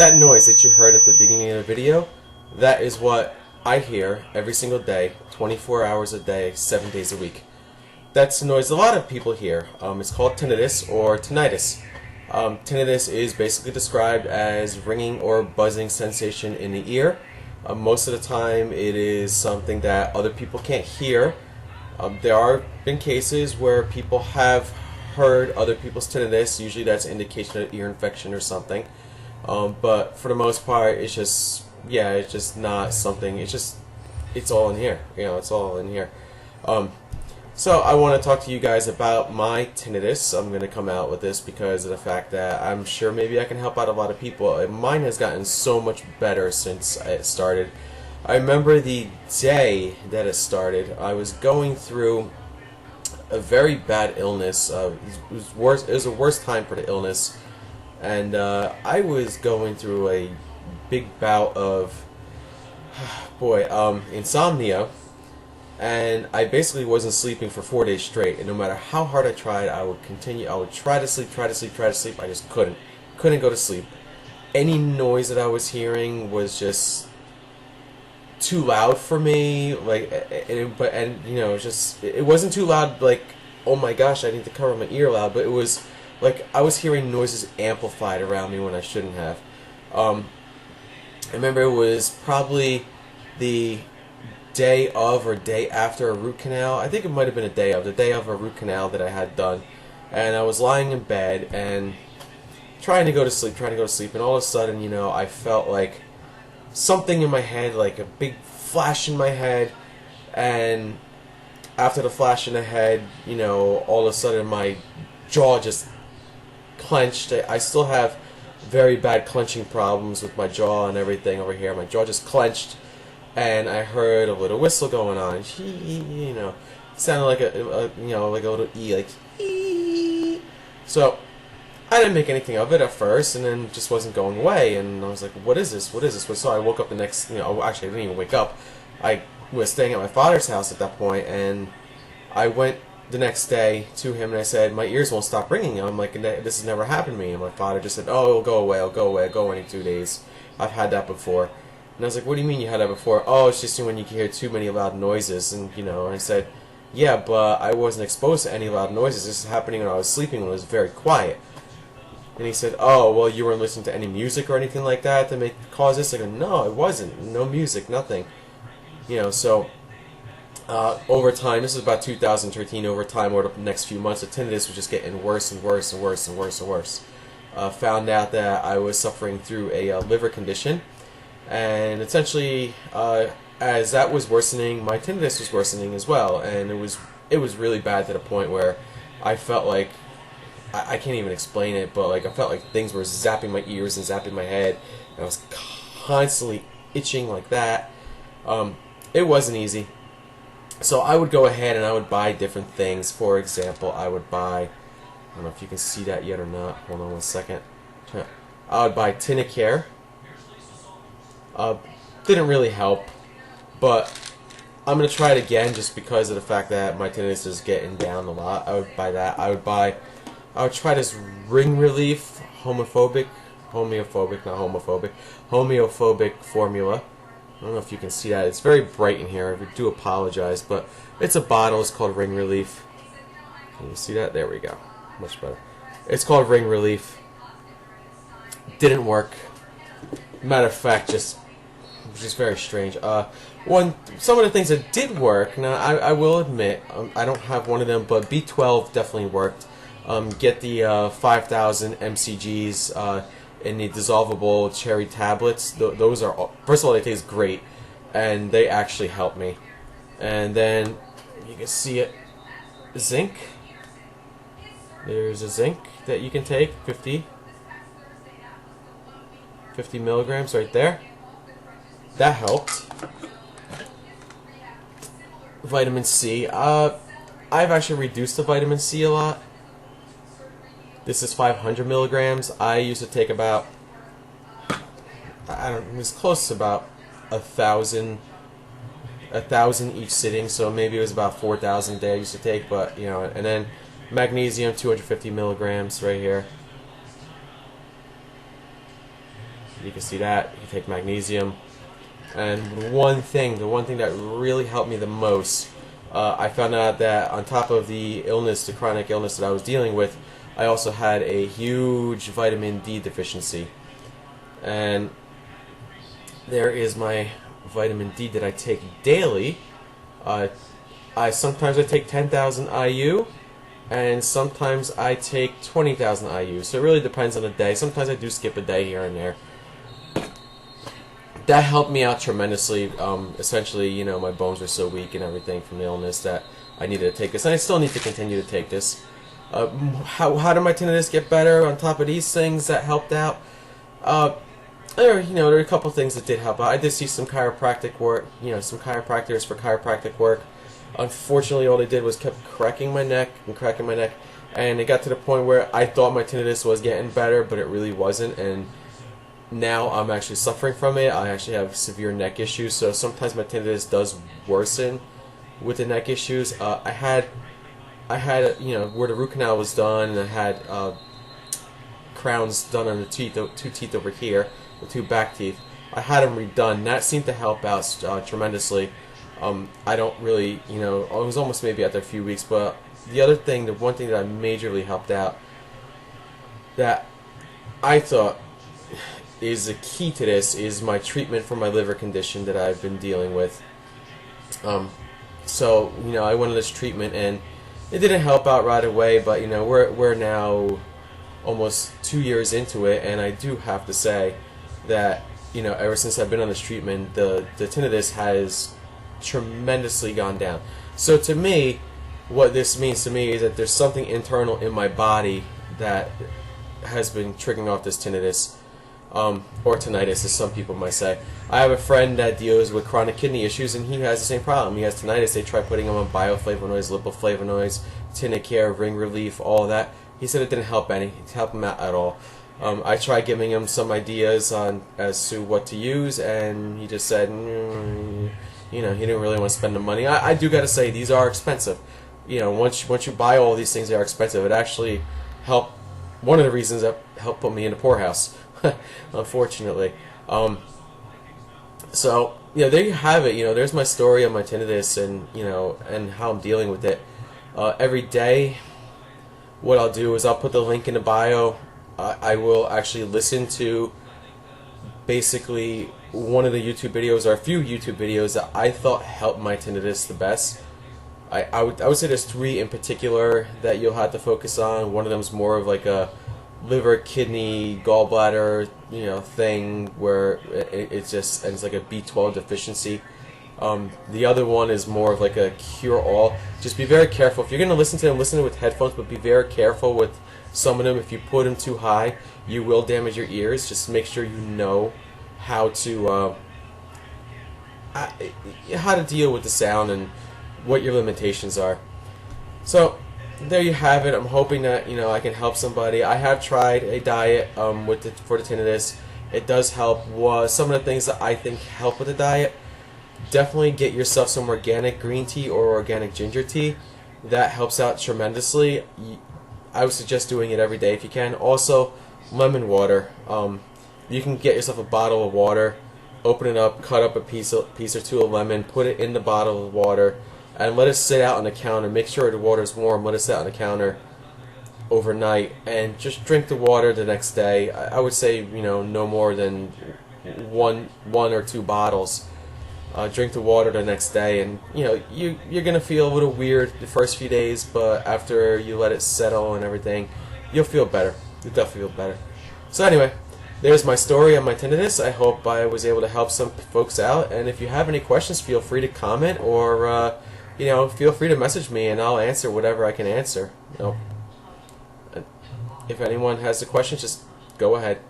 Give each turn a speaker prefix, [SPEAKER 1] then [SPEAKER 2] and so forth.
[SPEAKER 1] That noise that you heard at the beginning of the video, that is what I hear every single day, 24 hours a day, 7 days a week. That's the noise a lot of people hear. It's called tinnitus or tinnitus. Tinnitus is basically described as ringing or buzzing sensation in the ear. Most of the time it is something that other people can't hear. There are been cases where people have heard other people's tinnitus. Usually that's an indication of ear infection or something. But for the most part, it's just, yeah, it's just not something, it's all in here. You know, it's all in here. So I want to talk to you guys about my tinnitus. I'm going to come out with this because of the fact that I'm sure maybe I can help out a lot of people. Mine has gotten so much better since it started. I remember the day that it started, I was going through a very bad illness. It was a worse time for the illness. And I was going through a big bout of, insomnia, and I basically wasn't sleeping for 4 days straight. And no matter how hard I tried, I would try to sleep. I just couldn't go to sleep. Any noise that I was hearing was just too loud for me. It wasn't too loud. Like, oh my gosh, I need to cover my ear loud. But it was like I was hearing noises amplified around me when I shouldn't have. I remember it was probably the day of or day after a root canal. I think it might have been the day of a root canal that I had done. And I was lying in bed and trying to go to sleep, and all of a sudden, you know, I felt like something in my head, like a big flash in my head, and after the flash in the head, you know, all of a sudden my jaw just clenched. I still have very bad clenching problems with my jaw and everything over here. My jaw just clenched, and I heard a little whistle going on. You know, it sounded like a little E, like ee. So I didn't make anything of it at first, and then it just wasn't going away. And I was like, "What is this? What is this?" So I woke up the next. Actually, I didn't even wake up. I was staying at my father's house at that point, and I went the next day to him and I said, my ears won't stop ringing. I'm like, this has never happened to me. And my father just said, oh, it'll go away, I'll go away in 2 days. I've had that before. And I was like, what do you mean you had that before? Oh, it's just when you hear too many loud noises. And, you know, I said, yeah, but I wasn't exposed to any loud noises. This is happening when I was sleeping, when it was very quiet. And he said, oh, well, you weren't listening to any music or anything like that to cause this? I go, no, it wasn't. No music, nothing. You know, so over time, this is about 2013, over time, over the next few months, the tinnitus was just getting worse and worse and worse and worse and worse. Found out that I was suffering through a liver condition, and essentially, as that was worsening, my tinnitus was worsening as well, and it was really bad to the point where I felt like, I can't even explain it, but like I felt like things were zapping my ears and zapping my head, and I was constantly itching like that. It wasn't easy. So I would go ahead and I would buy different things. For example, I would buy, I don't know if you can see that yet or not. Hold on one second. I would buy Tinnicare. Didn't really help, but I'm going to try it again just because of the fact that my tinnitus is getting down a lot. I would buy that. I would try this Ring Relief homeophobic formula. I don't know if you can see that. It's very bright in here. I do apologize, but it's a bottle. It's called Ring Relief. Can you see that? There we go. Much better. It's called Ring Relief. Didn't work. Matter of fact, just very strange. Some of the things that did work. Now, I will admit, I don't have one of them, but B12 definitely worked. Get the 5,000 mcgs. In the dissolvable cherry tablets. Those are, first of all, they taste great, and they actually help me. And then you can see it, zinc. There's a zinc that you can take, 50 milligrams right there. That helped. Vitamin C. I've actually reduced the vitamin C a lot. This is 500 milligrams. I used to take about, it was close to about 1,000 each sitting, so maybe it was about 4,000 a day I used to take, but, you know, and then magnesium, 250 milligrams right here. You can see that. You take magnesium. And the one thing that really helped me the most, I found out that on top of the illness, the chronic illness that I was dealing with, I also had a huge vitamin D deficiency. And there is my vitamin D that I take daily. Sometimes I take 10,000 IU, and sometimes I take 20,000 IU. So it really depends on the day. Sometimes I do skip a day here and there. That helped me out tremendously. Essentially, you know, my bones were so weak and everything from the illness that I needed to take this, and I still need to continue to take this. How did my tinnitus get better? On top of these things that helped out, there are a couple things that did help out. I did see some chiropractic work, some chiropractors for chiropractic work. Unfortunately, all they did was kept cracking my neck, and it got to the point where I thought my tinnitus was getting better, but it really wasn't, and now I'm actually suffering from it. I actually have severe neck issues, so sometimes my tinnitus does worsen with the neck issues. I had where the root canal was done, and I had crowns done on the teeth, two teeth over here, the two back teeth. I had them redone. That seemed to help out tremendously. I don't really, it was almost maybe after a few weeks, but the one thing that majorly helped out, that I thought is the key to this, is my treatment for my liver condition that I've been dealing with. So, I went on this treatment, and it didn't help out right away, but, we're now almost 2 years into it, and I do have to say that, ever since I've been on this treatment, the tinnitus has tremendously gone down. So to me, what this means to me is that there's something internal in my body that has been triggering off this tinnitus, or tinnitus, as some people might say. I have a friend that deals with chronic kidney issues, and he has the same problem. He has tinnitus. They try putting him on bioflavonoids, lipoflavonoids, Tinnicare, Ring Relief, all of that. He said it didn't help him out at all. I tried giving him some ideas as to what to use, and he just said, he didn't really want to spend the money. I do got to say, these are expensive. Once you buy all these things, they are expensive. It actually helped. One of the reasons that helped put me in the poorhouse, unfortunately. So there you have it. There's my story on my tinnitus, and how I'm dealing with it. Every day, what I'll do is I'll put the link in the bio. I will actually listen to basically one of the YouTube videos, or a few YouTube videos that I thought helped my tinnitus the best. I would say there's 3 in particular that you'll have to focus on. One of them is more of like a liver, kidney, gallbladder, thing where it's like a B12 deficiency. The other one is more of like a cure-all. Just be very careful. If you're going to listen to them, listen to it with headphones, but be very careful with some of them. If you put them too high, you will damage your ears. Just make sure you know how to deal with the sound and what your limitations are. So there you have it. I'm hoping that I can help somebody. I have tried a diet for the tinnitus. It does help. Some of the things that I think help with the diet: definitely get yourself some organic green tea or organic ginger tea. That helps out tremendously. I would suggest doing it every day if you can. Also, lemon water. You can get yourself a bottle of water, open it up, cut up a piece or two of lemon, put it in the bottle of water, and let it sit out on the counter. Make sure the water is warm. Let it sit on the counter overnight, and just drink the water the next day. I would say no more than one or 2 bottles. Drink the water the next day, and you're gonna feel a little weird the first few days, but after you let it settle and everything, you'll feel better. You'll definitely feel better. So anyway, there's my story on my tinnitus. I hope I was able to help some folks out, and if you have any questions, feel free to comment, or feel free to message me, and I'll answer whatever I can answer. If anyone has a question, just go ahead.